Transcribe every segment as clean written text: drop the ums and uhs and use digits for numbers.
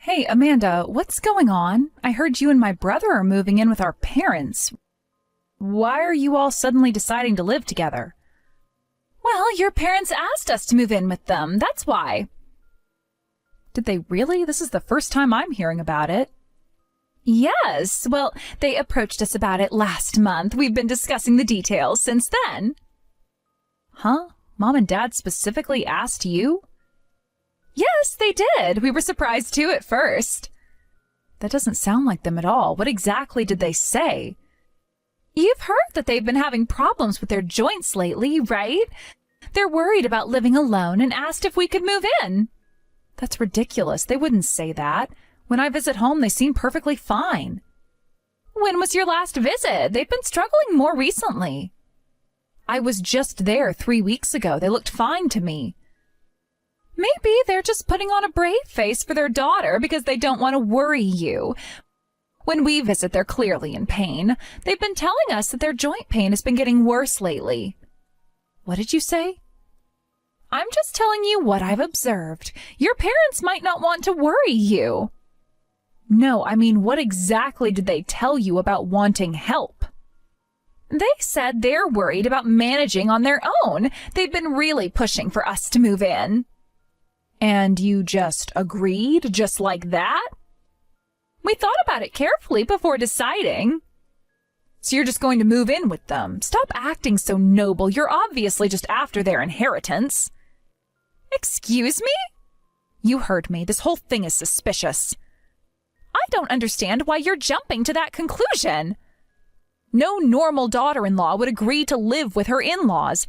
Hey, Amanda, what's going on? I heard you and my brother are moving in with our parents. Why are you all suddenly deciding to live together? Well, your parents asked us to move in with them. That's why. Did they really? This is the first time I'm hearing about it. Yes. Well, they approached us about it last month. We've been discussing the details since then. Huh? Mom and Dad specifically asked you? Yes, they did. We were surprised too at first. That doesn't sound like them at all. What exactly did they say? You've heard that they've been having problems with their joints lately, right? They're worried about living alone and asked if we could move in. That's ridiculous. They wouldn't say that. When I visit home, they seem perfectly fine. When was your last visit? They've been struggling more recently. I was just there 3 weeks ago. They looked fine to me. Maybe they're just putting on a brave face for their daughter because they don't want to worry you. When we visit, they're clearly in pain. They've been telling us that their joint pain has been getting worse lately. What did you say? I'm just telling you what I've observed. Your parents might not want to worry you. No, I mean, what exactly did they tell you about wanting help? They said they're worried about managing on their own. They've been really pushing for us to move in. And you just agreed, just like that? We thought about it carefully before deciding. So you're just going to move in with them. Stop acting so noble. You're obviously just after their inheritance. Excuse me? You heard me. This whole thing is suspicious. I don't understand why you're jumping to that conclusion. No normal daughter-in-law would agree to live with her in-laws.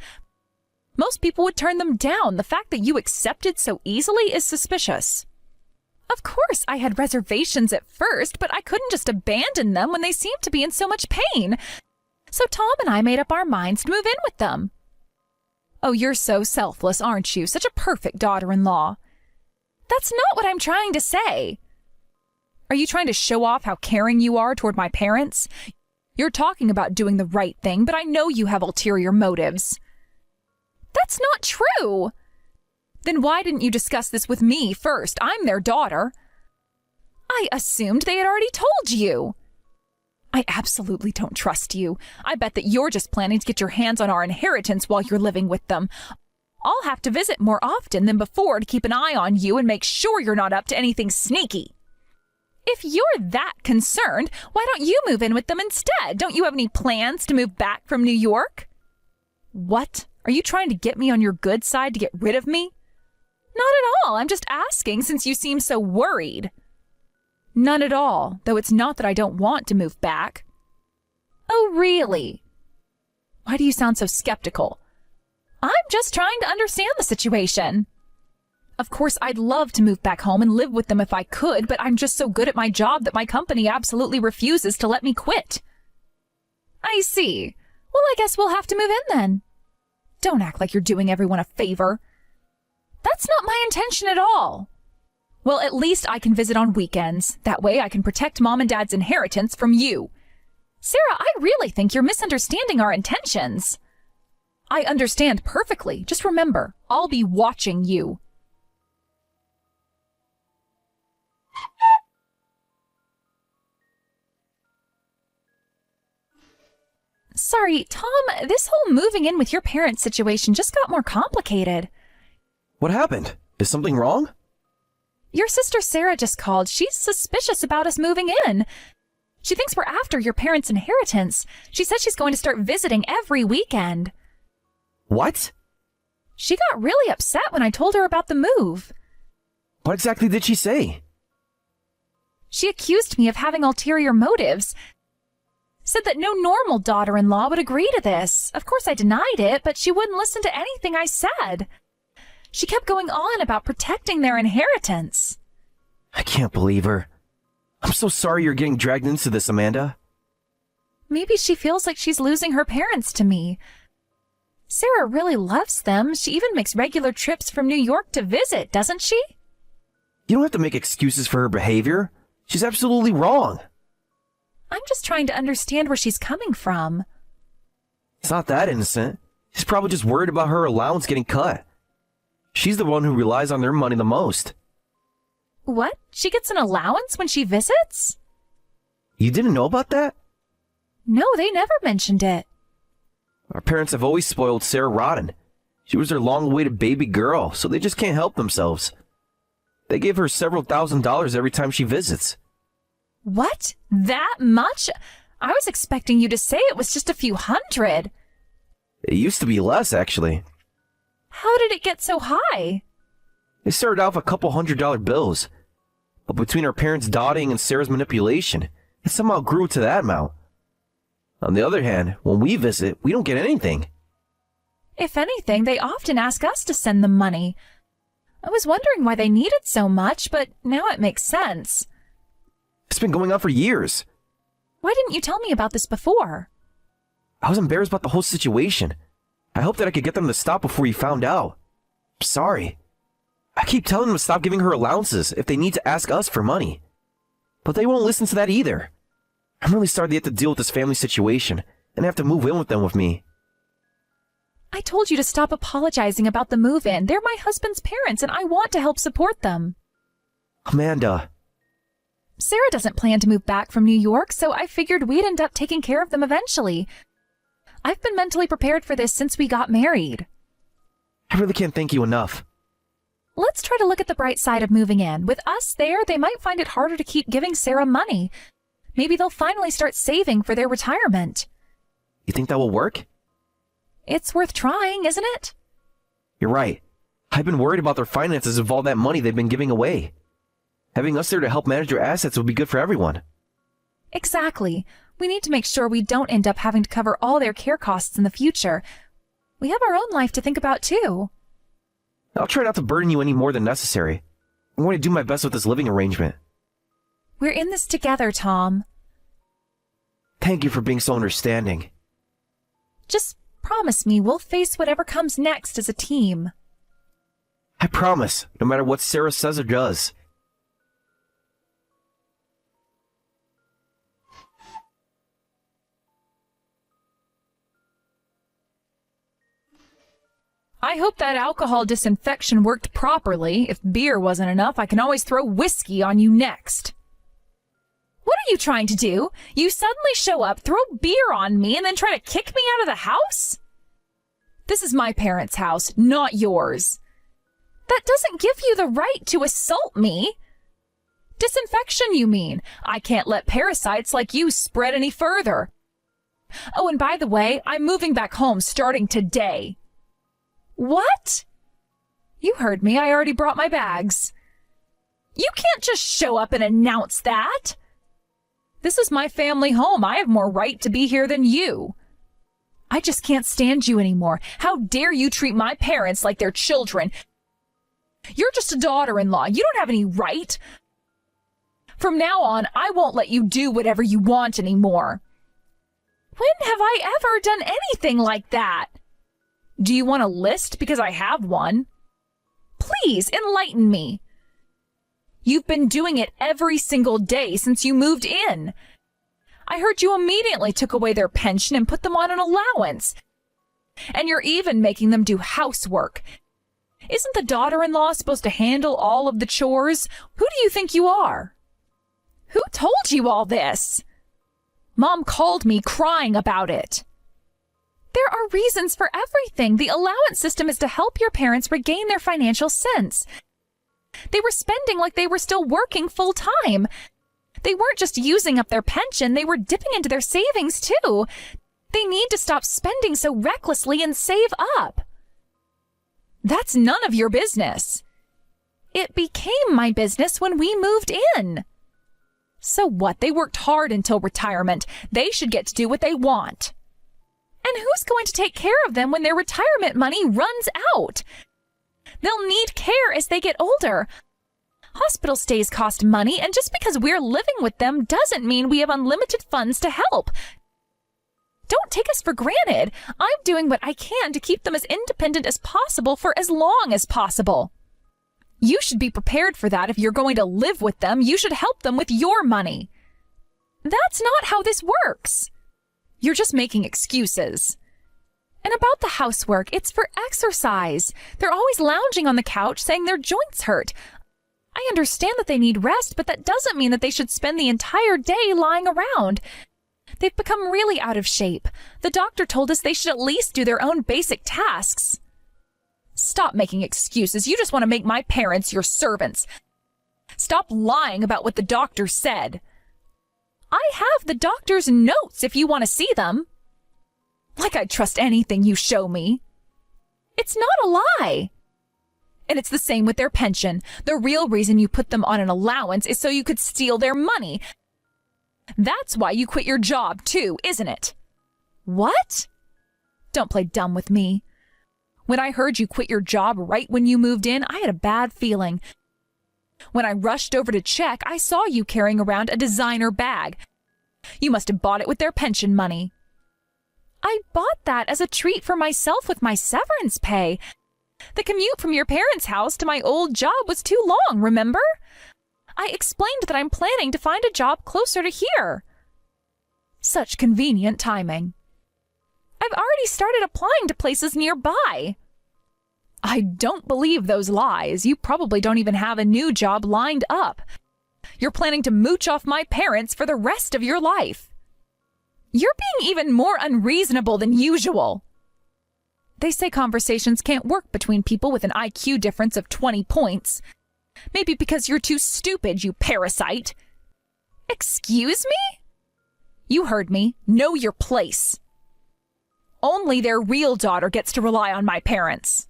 Most people would turn them down. The fact that you accepted so easily is suspicious. Of course, I had reservations at first, but I couldn't just abandon them when they seemed to be in so much pain. So Tom and I made up our minds to move in with them. Oh, you're so selfless, aren't you? Such a perfect daughter-in-law. That's not what I'm trying to say. Are you trying to show off how caring you are toward my parents? You're talking about doing the right thing, but I know you have ulterior motives. That's not true. Then why didn't you discuss this with me first? I'm their daughter. I assumed they had already told you. I absolutely don't trust you. I bet that you're just planning to get your hands on our inheritance while you're living with them. I'll have to visit more often than before to keep an eye on you and make sure you're not up to anything sneaky. If you're that concerned, why don't you move in with them instead? Don't you have any plans to move back from New York? What? Are you trying to get me on your good side to get rid of me? Not at all. I'm just asking since you seem so worried. None at all, though it's not that I don't want to move back. Oh, really? Why do you sound so skeptical? I'm just trying to understand the situation. Of course, I'd love to move back home and live with them if I could, but I'm just so good at my job that my company absolutely refuses to let me quit. I see. Well, I guess we'll have to move in then. Don't act like you're doing everyone a favor. That's not my intention at all. Well, at least I can visit on weekends. That way I can protect Mom and Dad's inheritance from you. Sarah, I really think you're misunderstanding our intentions. I understand perfectly. Just remember, I'll be watching you. Sorry, Tom, this whole moving in with your parents situation just got more complicated. What happened? Is something wrong? Your sister Sarah just called. She's suspicious about us moving in. She thinks we're after your parents' inheritance. She said she's going to start visiting every weekend. What? She got really upset when I told her about the move. What exactly did she say? She accused me of having ulterior motives. Said that no normal daughter-in-law would agree to this. Of course I denied it, but she wouldn't listen to anything I said. She kept going on about protecting their inheritance. I can't believe her. I'm so sorry you're getting dragged into this, Amanda. Maybe she feels like she's losing her parents to me. Sarah really loves them. She even makes regular trips from New York to visit, doesn't she? You don't have to make excuses for her behavior. She's absolutely wrong. I'm just trying to understand where she's coming from. It's not that innocent. She's probably just worried about her allowance getting cut. She's the one who relies on their money the most. What? She gets an allowance when she visits? You didn't know about that? No, they never mentioned it. Our parents have always spoiled Sarah rotten. She was their long-awaited baby girl, so they just can't help themselves. They give her several $1,000s every time she visits. What? That much? I was expecting you to say it was just a few hundred. It used to be less, actually. How did it get so high? It started off a couple $100 bills, but between our parents' dotting and Sarah's manipulation, it somehow grew to that amount. On the other hand, when we visit, we don't get anything. If anything, they often ask us to send them money. I was wondering why they needed so much, but now it makes sense. It's been going on for years. Why didn't you tell me about this before? I was embarrassed about the whole situation. I hoped that I could get them to stop before you found out. I'm sorry. I keep telling them to stop giving her allowances if they need to ask us for money. But they won't listen to that either. I'm really sorry they have to deal with this family situation and have to move in with them with me. I told you to stop apologizing about the move-in. They're my husband's parents, and I want to help support them. Amanda. Sarah doesn't plan to move back from New York, so I figured we'd end up taking care of them eventually. I've been mentally prepared for this since we got married. I really can't thank you enough. Let's try to look at the bright side of moving in. With us there, they might find it harder to keep giving Sarah money. Maybe they'll finally start saving for their retirement. You think that will work? It's worth trying, isn't it? You're right. I've been worried about their finances of all that money they've been giving away. Having us there to help manage their assets would be good for everyone. Exactly. We need to make sure we don't end up having to cover all their care costs in the future. We have our own life to think about, too. I'll try not to burden you any more than necessary. I'm going to do my best with this living arrangement. We're in this together, Tom. Thank you for being so understanding. Just promise me we'll face whatever comes next as a team. I promise, no matter what Sarah says or does. I hope that alcohol disinfection worked properly. If beer wasn't enough, I can always throw whiskey on you next. What are you trying to do? You suddenly show up, throw beer on me, and then try to kick me out of the house? This is my parents' house, not yours. That doesn't give you the right to assault me. Disinfection, you mean? I can't let parasites like you spread any further. Oh, and by the way, I'm moving back home starting today. What? You heard me. I already brought my bags. You can't just show up and announce that. This is my family home. I have more right to be here than you. I just can't stand you anymore. How dare you treat my parents like they're children? You're just a daughter-in-law. You don't have any right. From now on, I won't let you do whatever you want anymore. When have I ever done anything like that? Do you want a list? Because I have one. Please, enlighten me. You've been doing it every single day since you moved in. I heard you immediately took away their pension and put them on an allowance. And you're even making them do housework. Isn't the daughter-in-law supposed to handle all of the chores? Who do you think you are? Who told you all this? Mom called me crying about it. There are reasons for everything. The allowance system is to help your parents regain their financial sense. They were spending like they were still working full time. They weren't just using up their pension, they were dipping into their savings too. They need to stop spending so recklessly and save up. That's none of your business. It became my business when we moved in. So what? They worked hard until retirement. They should get to do what they want. And who's going to take care of them when their retirement money runs out? They'll need care as they get older. Hospital stays cost money, and just because we're living with them doesn't mean we have unlimited funds to help. Don't take us for granted. I'm doing what I can to keep them as independent as possible for as long as possible. You should be prepared for that. If you're going to live with them, you should help them with your money. That's not how this works. You're just making excuses. And about the housework, it's for exercise. They're always lounging on the couch saying their joints hurt. I understand that they need rest, but that doesn't mean that they should spend the entire day lying around. They've become really out of shape. The doctor told us they should at least do their own basic tasks. Stop making excuses. You just want to make my parents your servants. Stop lying about what the doctor said. I have the doctor's notes if you want to see them. Like I'd trust anything you show me. It's not a lie. And it's the same with their pension. The real reason you put them on an allowance is so you could steal their money. That's why you quit your job too, isn't it? What? Don't play dumb with me. When I heard you quit your job right when you moved in, I had a bad feeling. When I rushed over to check, I saw you carrying around a designer bag. You must have bought it with their pension money. I bought that as a treat for myself with my severance pay. The commute from your parents' house to my old job was too long, remember? I explained that I'm planning to find a job closer to here. Such convenient timing. I've already started applying to places nearby. I don't believe those lies. You probably don't even have a new job lined up. You're planning to mooch off my parents for the rest of your life. You're being even more unreasonable than usual. They say conversations can't work between people with an IQ difference of 20 points. Maybe because you're too stupid, you parasite. Excuse me? You heard me. Know your place. Only their real daughter gets to rely on my parents.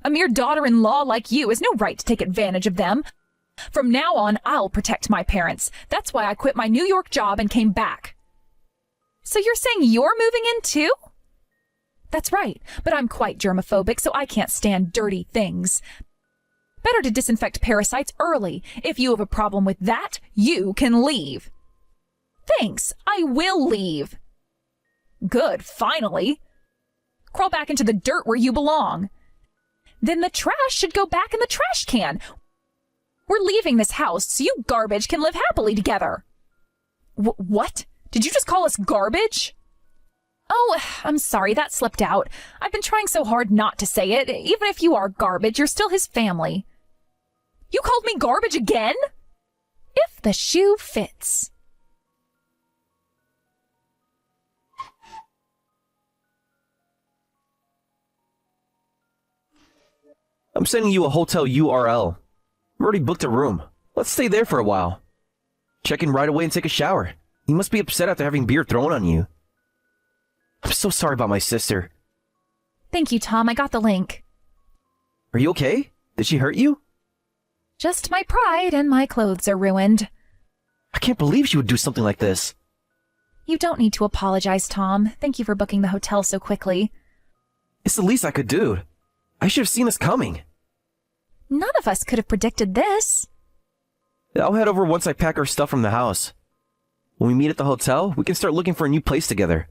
A mere daughter-in-law like you has no right to take advantage of them. From now on, I'll protect my parents. That's why I quit my New York job and came back. So you're saying you're moving in too? That's right, but I'm quite germophobic, so I can't stand dirty things. Better to disinfect parasites early. If you have a problem with that, you can leave. Thanks, I will leave. Good, finally. Crawl back into the dirt where you belong. Then the trash should go back in the trash can. We're leaving this house so you garbage can live happily together. What? Did you just call us garbage? Oh, I'm sorry, that slipped out. I've been trying so hard not to say it. Even if you are garbage, you're still his family. You called me garbage again? If the shoe fits. I'm sending you a hotel URL. I've already booked a room. Let's stay there for a while. Check in right away and take a shower. You must be upset after having beer thrown on you. I'm so sorry about my sister. Thank you, Tom. I got the link. Are you okay? Did she hurt you? Just my pride and my clothes are ruined. I can't believe she would do something like this. You don't need to apologize, Tom. Thank you for booking the hotel so quickly. It's the least I could do. I should have seen this coming. None of us could have predicted this. I'll head over once I pack our stuff from the house. When we meet at the hotel, we can start looking for a new place together.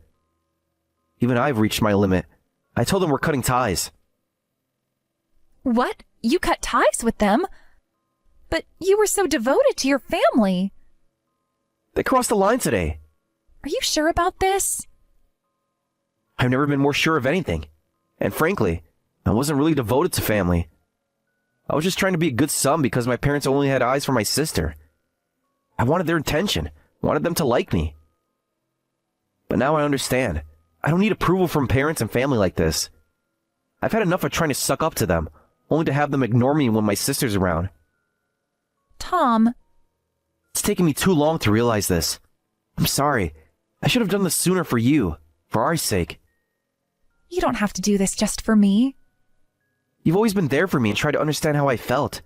Even I've reached my limit. I told them we're cutting ties. What? You cut ties with them? But you were so devoted to your family. They crossed the line today. Are you sure about this? I've never been more sure of anything. And frankly, I wasn't really devoted to family. I was just trying to be a good son because my parents only had eyes for my sister. I wanted their attention, wanted them to like me. But now I understand. I don't need approval from parents and family like this. I've had enough of trying to suck up to them, only to have them ignore me when my sister's around. Tom. It's taken me too long to realize this. I'm sorry. I should have done this sooner for you, for our sake. You don't have to do this just for me. You've always been there for me and tried to understand how I felt.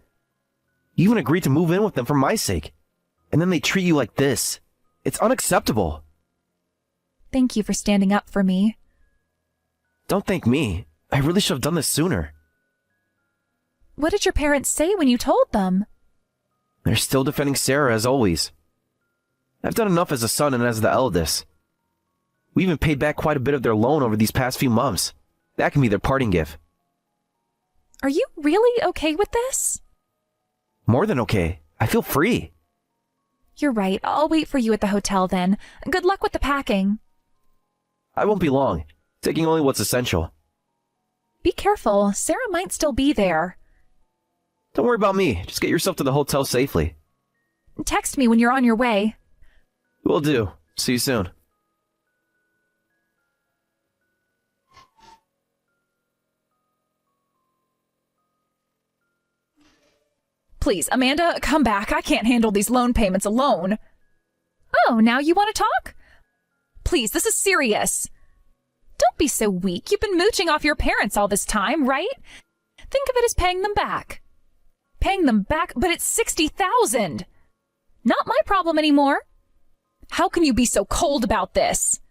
You even agreed to move in with them for my sake. And then they treat you like this. It's unacceptable. Thank you for standing up for me. Don't thank me. I really should have done this sooner. What did your parents say when you told them? They're still defending Sarah as always. I've done enough as a son and as the eldest. We even paid back quite a bit of their loan over these past few months. That can be their parting gift. Are you really okay with this? More than okay. I feel free. You're right. I'll wait for you at the hotel then. Good luck with the packing. I won't be long. Taking only what's essential. Be careful. Sarah might still be there. Don't worry about me. Just get yourself to the hotel safely. Text me when you're on your way. Will do. See you soon. Please, Amanda, come back. I can't handle these loan payments alone. Oh, now you want to talk? Please, this is serious. Don't be so weak. You've been mooching off your parents all this time, right? Think of it as paying them back. Paying them back, but it's $60,000. Not my problem anymore. How can you be so cold about this?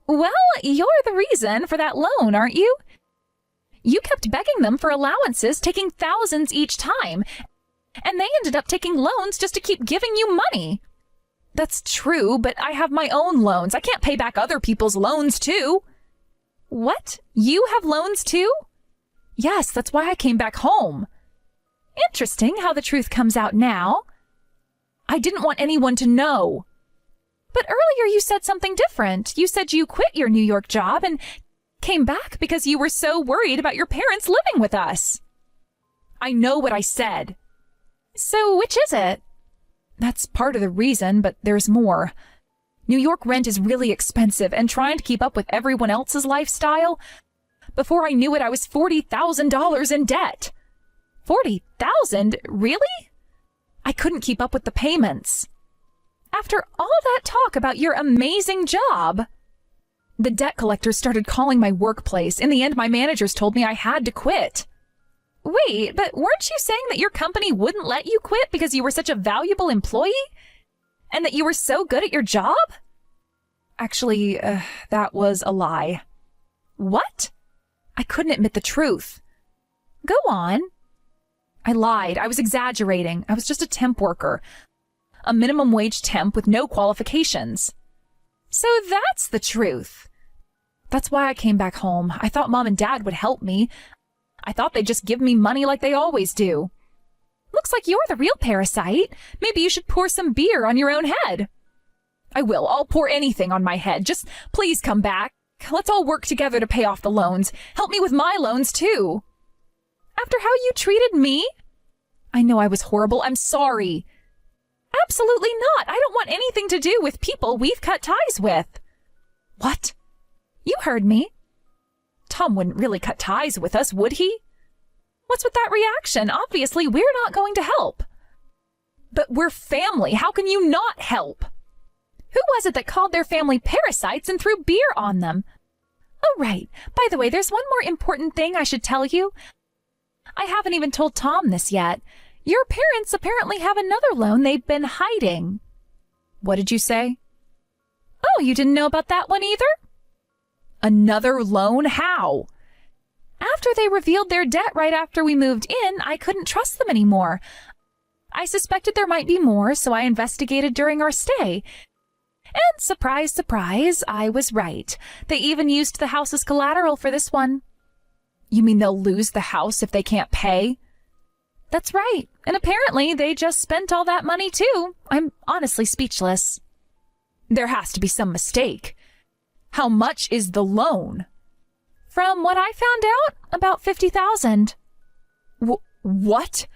Well, you're the reason for that loan, aren't you? You kept begging them for allowances, taking thousands each time, and they ended up taking loans just to keep giving you money. That's true, but I have my own loans. I can't pay back other people's loans, too. What? You have loans, too? Yes, that's why I came back home. Interesting how the truth comes out now. I didn't want anyone to know. But earlier you said something different. You said you quit your New York job and came back because you were so worried about your parents living with us. I know what I said. So which is it? That's part of the reason, but there's more. New York rent is really expensive, and trying to keep up with everyone else's lifestyle. Before I knew it, I was $40,000 in debt. $40,000? Really? I couldn't keep up with the payments. After all that talk about your amazing job, the debt collectors started calling my workplace. In the end, my managers told me I had to quit. Wait, but weren't you saying that your company wouldn't let you quit because you were such a valuable employee? And that you were so good at your job? Actually, that was a lie. What? I couldn't admit the truth. Go on. I lied. I was exaggerating. I was just a temp worker. A minimum wage temp with no qualifications. So that's the truth. That's why I came back home. I thought Mom and Dad would help me. I thought they'd just give me money like they always do. Looks like you're the real parasite. Maybe you should pour some beer on your own head. I will. I'll pour anything on my head. Just please come back. Let's all work together to pay off the loans. Help me with my loans, too. After how you treated me? I know I was horrible. I'm sorry. Absolutely not. I don't want anything to do with people we've cut ties with. What? You heard me. Tom wouldn't really cut ties with us, would he? What's with that reaction? Obviously, we're not going to help. But we're family. How can you not help? Who was it that called their family parasites and threw beer on them? Oh, right. By the way, there's one more important thing I should tell you. I haven't even told Tom this yet. Your parents apparently have another loan they've been hiding. What did you say? Oh, you didn't know about that one either? Another loan? How? After they revealed their debt right after we moved in, I couldn't trust them anymore. I suspected there might be more, so I investigated during our stay. And surprise, surprise, I was right. They even used the house as collateral for this one. You mean they'll lose the house if they can't pay? That's right. And apparently they just spent all that money too. I'm honestly speechless. There has to be some mistake. How much is the loan? From what I found out, about $50,000. What?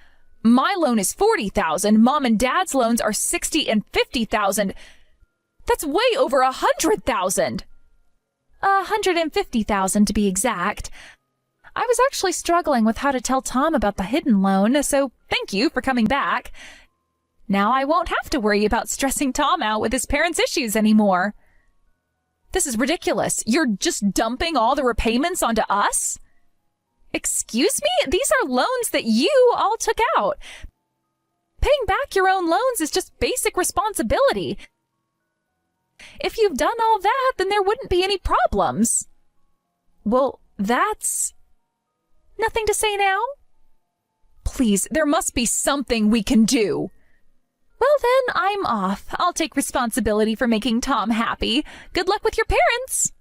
My loan is $40,000. Mom and Dad's loans are $60,000 and $50,000. That's way over $100,000. $150,000 to be exact. I was actually struggling with how to tell Tom about the hidden loan, so thank you for coming back. Now I won't have to worry about stressing Tom out with his parents' issues anymore. This is ridiculous. You're just dumping all the repayments onto us? Excuse me? These are loans that you all took out. Paying back your own loans is just basic responsibility. If you've done all that, then there wouldn't be any problems. Well, that's... Nothing to say now? Please, there must be something we can do. Well then, I'm off. I'll take responsibility for making Tom happy. Good luck with your parents.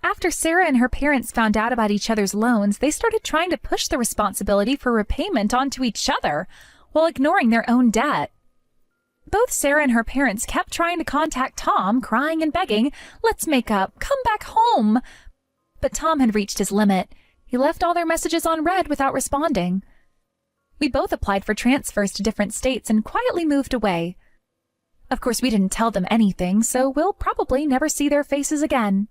After Sarah and her parents found out about each other's loans, they started trying to push the responsibility for repayment onto each other, while ignoring their own debt. Both Sarah and her parents kept trying to contact Tom, crying and begging, "Let's make up, come back home." But Tom had reached his limit. He left all their messages on read without responding. We both applied for transfers to different states and quietly moved away. Of course, we didn't tell them anything, so we'll probably never see their faces again.